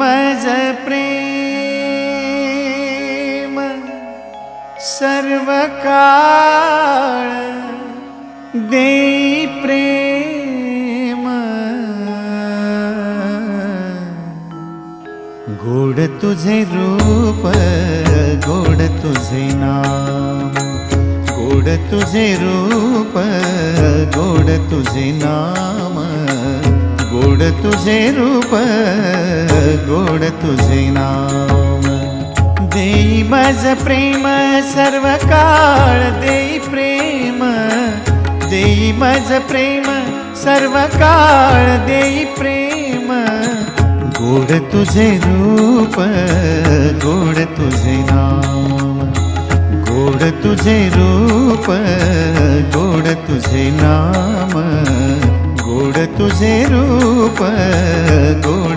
मज प्रेम सर्व काळ देई प्रेम गोड तुझे रूप गोड तुझे नाम गोड तुझे रूप गोड तुझे नाम गोड तुझे रूप गोड तुझे नाम देई मज प्रेम सर्व काळ देई प्रेम देई मज प्रेम सर्व काळ देई प्रेम गोड तुझे रूप गोड तुझे नाम गोड तुझे रूप गोड तुझे नाम गोड तुझे रूप गोड